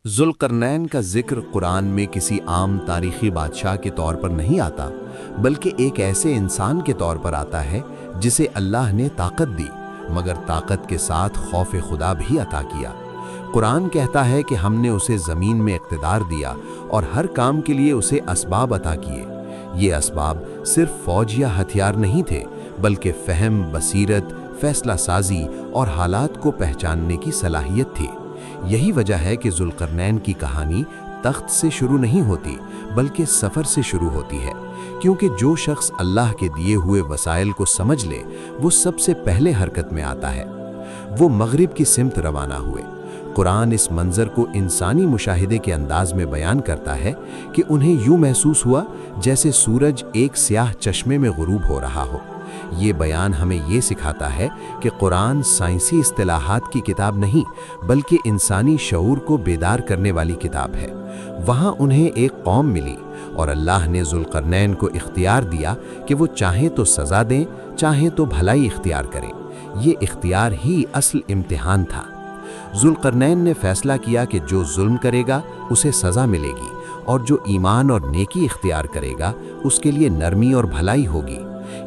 ज़ुल्क़रनैन का जिक्र कुरान में किसी आम तारीखी बादशाह के तौर पर नहीं आता, बल्कि एक ऐसे इंसान के तौर पर आता है जिसे अल्लाह ने ताकत दी, मगर ताकत के साथ खौफ खुदा भी अता किया। कुरान कहता है कि हमने उसे ज़मीन में इक़्तिदार दिया और हर काम के लिए उसे असबाब अता किए। ये असबाब सिर्फ फ़ौज या हथियार नहीं थे, बल्कि फ़हम, बसीरत, फ़ैसला साजी और हालात को पहचानने की सलाहियत थी। यही वजह है कि ज़ुल्क़रनैन की कहानी तख्त से शुरू नहीं होती, बल्कि सफ़र से शुरू होती है, क्योंकि जो शख्स अल्लाह के दिए हुए वसाइल को समझ ले, वो सबसे पहले हरकत में आता है। वो मग़रिब की सिमत रवाना हुए। कुरान इस मंज़र को इंसानी मुशाहिदे के अंदाज में बयान करता है कि उन्हें यूँ महसूस हुआ जैसे सूरज एक स्याह चश्मे में ग़ुरूब हो रहा हो। ये बयान हमें ये सिखाता है कि कुरान साइंसी इस्तिलाहात की किताब नहीं, बल्कि इंसानी शऊर को बेदार करने वाली किताब है। वहाँ उन्हें एक कौम मिली और अल्लाह ने ज़ुल्क़रनैन को इख्तियार दिया कि वो चाहें तो सज़ा दें, चाहें तो भलाई इख्तियार करें। ये इख्तियार ही असल इम्तिहान था। ज़ुल्क़रनैन ने फ़ैसला किया कि जो जुल्म करेगा उसे सज़ा मिलेगी, और जो ईमान और नेकी इख्तियार करेगा उसके लिए नरमी और भलाई होगी।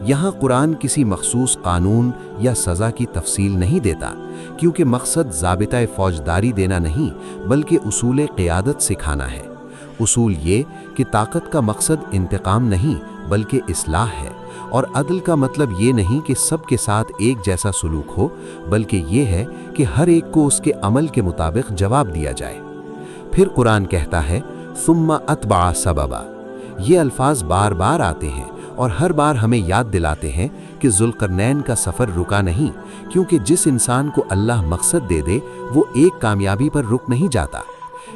यहाँ कुरान किसी मखसूस कानून या सज़ा की तफसील नहीं देता, क्योंकि मकसद ज़ाबिता फ़ौजदारी देना नहीं, बल्कि उसूल क़ियादत सिखाना है। उसूल ये कि ताकत का मकसद इंतकाम नहीं, बल्कि इस्लाह है, और अदल का मतलब ये नहीं कि सबके साथ एक जैसा सलूक हो, बल्कि ये है कि हर एक को उसके अमल के मुताबिक जवाब दिया जाए। फिर कुरान कहता है सुम्मा अतबा सबबा। ये अल्फाज बार बार आते हैं और हर बार हमें याद दिलाते हैं कि ज़ुल्क़रनैन का सफ़र रुका नहीं, क्योंकि जिस इंसान को अल्लाह मकसद दे दे वो एक कामयाबी पर रुक नहीं जाता।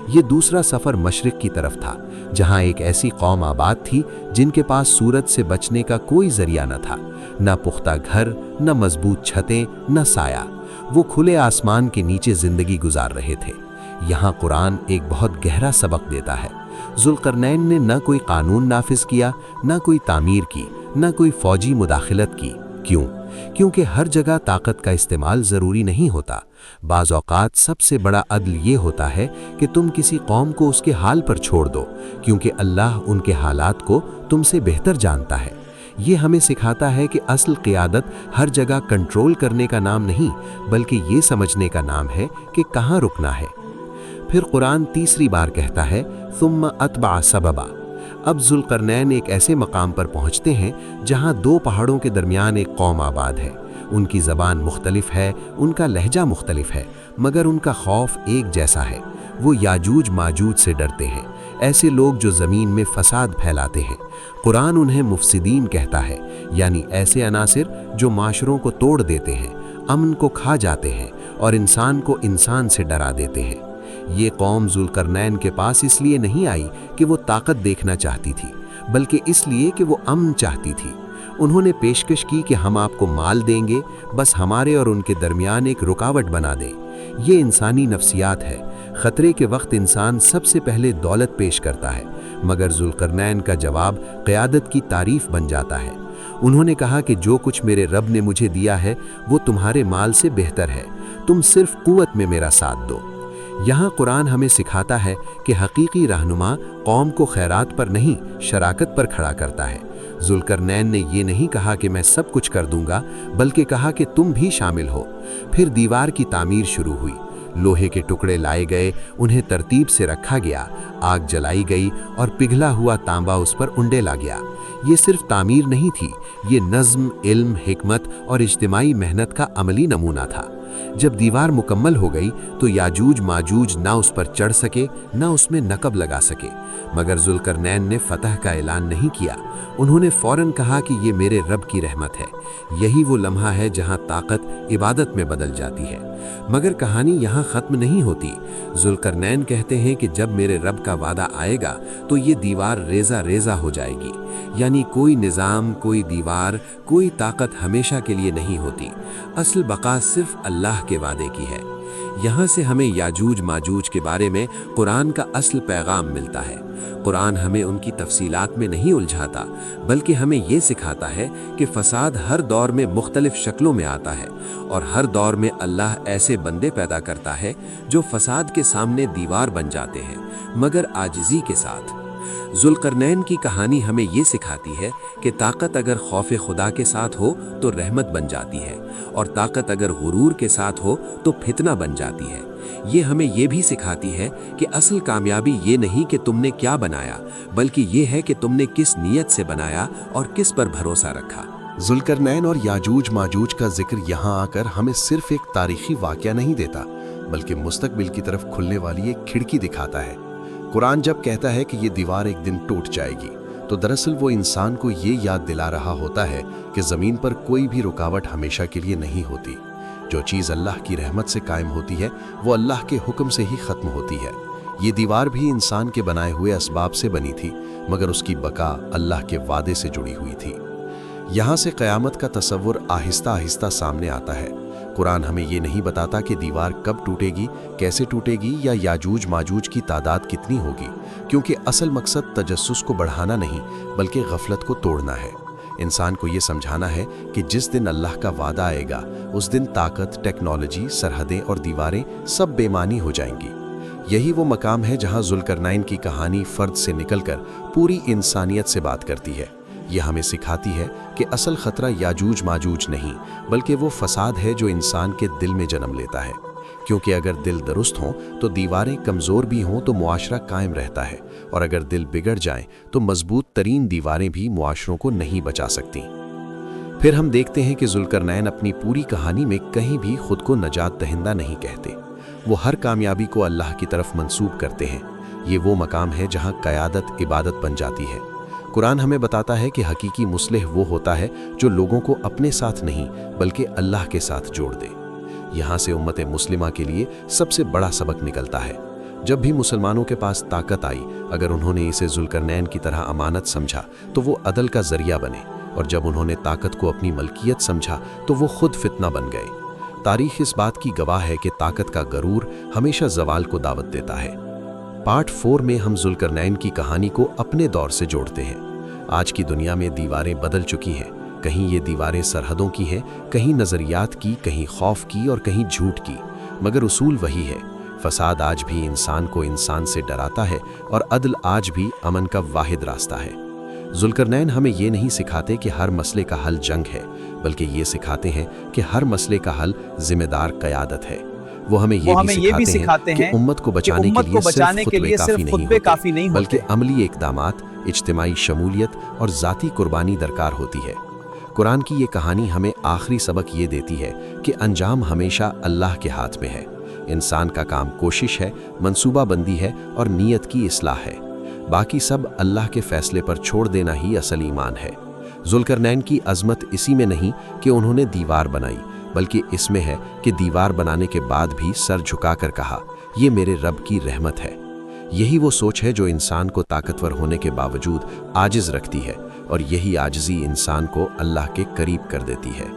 ये दूसरा सफ़र मशरिक़ की तरफ था, जहाँ एक ऐसी कौम आबाद थी जिनके पास सूरज से बचने का कोई ज़रिया न था, न पुख्ता घर, न मजबूत छतें, न साया। वो खुले आसमान के नीचे ज़िंदगी गुजार रहे थे। यहाँ कुरान एक बहुत गहरा सबक देता है। ज़ुल्क़रनैन ने न कोई कानून नाफिज किया, न कोई तामीर की, न कोई फ़ौजी मुदाखलत की। क्यों? क्योंकि हर जगह ताकत का इस्तेमाल ज़रूरी नहीं होता। बाज़ औक़ात सबसे बड़ा अदल ये होता है कि तुम किसी कौम को उसके हाल पर छोड़ दो, क्योंकि अल्लाह उनके हालात को तुमसे बेहतर जानता है। ये हमें सिखाता है कि असल क़ियादत हर जगह कंट्रोल करने का नाम नहीं, बल्कि ये समझने का नाम है कि कहाँ रुकना है। फिर कुरान तीसरी बार कहता है सुम्मा अतबा सबबा। अब ज़ुल्क़रनैन एक ऐसे मकाम पर पहुँचते हैं जहाँ दो पहाड़ों के दरमियान एक कौम आबाद है। उनकी ज़बान मुख्तलिफ है, उनका लहजा मुख्तलिफ है, मगर उनका खौफ एक जैसा है। वो याजूज माजूज से डरते हैं, ऐसे लोग जो ज़मीन में फ़साद फैलाते हैं। कुरान उन्हें मुफ़सिदीन कहता है, यानी ऐसे अनासिर जो माशरों को तोड़ देते हैं, अमन को खा जाते हैं और इंसान को इंसान से डरा देते हैं। ये कौम ज़ुल्क़रनैन के पास इसलिए नहीं आई कि वो ताकत देखना चाहती थी, बल्कि इसलिए कि वो अमन चाहती थी। उन्होंने पेशकश की कि हम आपको माल देंगे, बस हमारे और उनके दरमियान एक रुकावट बना दें। ये इंसानी नफ्सियात है। ख़तरे के वक्त इंसान सबसे पहले दौलत पेश करता है, मगर ज़ुल्क़रनैन का जवाब क़यादत की तारीफ़ बन जाता है। उन्होंने कहा कि जो कुछ मेरे रब ने मुझे दिया है वो तुम्हारे माल से बेहतर है, तुम सिर्फ क़ुव्वत में मेरा साथ दो। यहाँ कुरान हमें सिखाता है कि हकीकी रहनुमा कौम को खैरात पर नहीं, शराकत पर खड़ा करता है। ज़ुल्क़रनैन ने ये नहीं कहा कि मैं सब कुछ कर दूंगा, बल्कि कहा कि तुम भी शामिल हो। फिर दीवार की तामीर शुरू हुई। लोहे के टुकड़े लाए गए, उन्हें तरतीब से रखा गया, आग जलाई गई और पिघला हुआ तांबा उस पर उंडेला गया। ये सिर्फ तामीर नहीं थी, ये नज़्म, इल्म, हिकमत और इज्तिमाई मेहनत का अमली नमूना था। जब दीवार मुकम्मल हो गई तो याजूज माजूज ना उस पर चढ़ सके, ना उसमें नकब लगा सके। मगर ज़ुल्क़रनैन ने फ़तह का ऐलान नहीं किया। उन्होंने फ़ौरन कहा कि ये मेरे रब की रहमत है। यही वो लम्हा है जहाँ ताकत इबादत में बदल जाती है। मगर कहानी यहाँ ख़त्म नहीं होती। ज़ुल्क़रनैन कहते हैं कि जब मेरे रब का वादा आएगा तो ये दीवार रेज़ा रेज़ा हो जाएगी। यानी कोई निज़ाम, कोई दीवार, कोई ताकत हमेशा के लिए नहीं होती। असल बका सिर्फ अल्लाह के वादे की है। یہاں سے ہمیں یاجوج ماجوج کے بارے میں قرآن کا اصل پیغام ملتا ہے۔ قرآن ہمیں ان کی تفصیلات میں نہیں الجھاتا، بلکہ ہمیں یہ سکھاتا ہے کہ فساد ہر دور میں مختلف شکلوں میں آتا ہے، اور ہر دور میں اللہ ایسے بندے پیدا کرتا ہے جو فساد کے سامنے دیوار بن جاتے ہیں، مگر عاجزی کے ساتھ۔ ذوالقرنین کی کہانی ہمیں یہ سکھاتی ہے کہ طاقت اگر خوف خدا کے ساتھ ہو تو رحمت بن جاتی ہے، اور طاقت اگر غرور کے ساتھ ہو تو فتنہ بن جاتی ہے۔ یہ ہمیں یہ بھی سکھاتی ہے کہ اصل کامیابی یہ نہیں کہ تم نے کیا بنایا، بلکہ یہ ہے کہ تم نے کس نیت سے بنایا اور کس پر بھروسہ رکھا۔ ذوالقرنین اور یاجوج ماجوج کا ذکر یہاں آ کر ہمیں صرف ایک تاریخی واقعہ نہیں دیتا، بلکہ مستقبل کی طرف کھلنے والی ایک کھڑکی دکھاتا ہے۔ قرآن جب کہتا ہے کہ یہ دیوار ایک دن ٹوٹ جائے گی، تو دراصل وہ انسان کو یہ یاد دلا رہا ہوتا ہے کہ زمین پر کوئی بھی رکاوٹ ہمیشہ کے لیے نہیں ہوتی۔ جو چیز اللہ کی رحمت سے قائم ہوتی ہے وہ اللہ کے حکم سے ہی ختم ہوتی ہے۔ یہ دیوار بھی انسان کے بنائے ہوئے اسباب سے بنی تھی، مگر اس کی بقا اللہ کے وعدے سے جڑی ہوئی تھی۔ یہاں سے قیامت کا تصور آہستہ آہستہ سامنے آتا ہے۔ قرآن ہمیں یہ نہیں بتاتا کہ دیوار کب ٹوٹے گی، کیسے ٹوٹے گی، یا یاجوج ماجوج کی تعداد کتنی ہوگی، کیونکہ اصل مقصد تجسس کو بڑھانا نہیں بلکہ غفلت کو توڑنا ہے۔ انسان کو یہ سمجھانا ہے کہ جس دن اللہ کا وعدہ آئے گا، اس دن طاقت، ٹیکنالوجی، سرحدیں اور دیواریں سب بے معنی ہو جائیں گی۔ یہی وہ مقام ہے جہاں ذوالقرنین کی کہانی فرد سے نکل کر پوری انسانیت سے بات کرتی ہے۔ یہ ہمیں سکھاتی ہے کہ اصل خطرہ یاجوج ماجوج نہیں، بلکہ وہ فساد ہے جو انسان کے دل میں جنم لیتا ہے، کیونکہ اگر دل درست ہوں تو دیواریں کمزور بھی ہوں تو معاشرہ قائم رہتا ہے، اور اگر دل بگڑ جائیں تو مضبوط ترین دیواریں بھی معاشروں کو نہیں بچا سکتی۔ پھر ہم دیکھتے ہیں کہ ذوالقرنین اپنی پوری کہانی میں کہیں بھی خود کو نجات دہندہ نہیں کہتے۔ وہ ہر کامیابی کو اللہ کی طرف منسوب کرتے ہیں۔ یہ وہ مقام ہے جہاں قیادت عبادت بن جاتی ہے۔ قرآن ہمیں بتاتا ہے کہ حقیقی مصلح وہ ہوتا ہے جو لوگوں کو اپنے ساتھ نہیں بلکہ اللہ کے ساتھ جوڑ دے۔ یہاں سے امت مسلمہ کے لیے سب سے بڑا سبق نکلتا ہے۔ جب بھی مسلمانوں کے پاس طاقت آئی، اگر انہوں نے اسے ذوالقرنین کی طرح امانت سمجھا تو وہ عدل کا ذریعہ بنے، اور جب انہوں نے طاقت کو اپنی ملکیت سمجھا تو وہ خود فتنہ بن گئے۔ تاریخ اس بات کی گواہ ہے کہ طاقت کا غرور ہمیشہ زوال کو دعوت دیتا ہے۔ پارٹ 4 میں ہم ذوالقرنین کی کہانی کو اپنے دور سے جوڑتے ہیں۔ آج کی دنیا میں دیواریں بدل چکی ہیں۔ کہیں یہ دیواریں سرحدوں کی ہیں، کہیں نظریات کی، کہیں خوف کی اور کہیں جھوٹ کی، مگر اصول وہی ہے۔ فساد آج بھی انسان کو انسان سے ڈراتا ہے، اور عدل آج بھی امن کا واحد راستہ ہے۔ ذوالقرنین ہمیں یہ نہیں سکھاتے کہ ہر مسئلے کا حل جنگ ہے، بلکہ یہ سکھاتے ہیں کہ ہر مسئلے کا حل ذمہ دار قیادت ہے۔ وہ ہمیں یہ بھی سکھاتے ہیں کہ امت کو بچانے کے لیے صرف خطبے کافی نہیں بلکہ عملی اقدامات، اجتماعی شمولیت اور ذاتی قربانی درکار ہوتی ہے۔ قرآن کی یہ کہانی ہمیں آخری سبق یہ دیتی ہے کہ انجام ہمیشہ اللہ کے ہاتھ میں ہے۔ انسان کا کام کوشش ہے، منصوبہ بندی ہے اور نیت کی اصلاح ہے۔ باقی سب اللہ کے فیصلے پر چھوڑ دینا ہی اصل ایمان ہے۔ ذوالقرنین کی عظمت اسی میں نہیں کہ انہوں نے دیوار بنائی، بلکہ اس میں ہے کہ دیوار بنانے کے بعد بھی سر جھکا کر کہا، یہ میرے رب کی رحمت ہے۔ یہی وہ سوچ ہے جو انسان کو طاقتور ہونے کے باوجود عاجز رکھتی ہے، اور یہی عاجزی انسان کو اللہ کے قریب کر دیتی ہے۔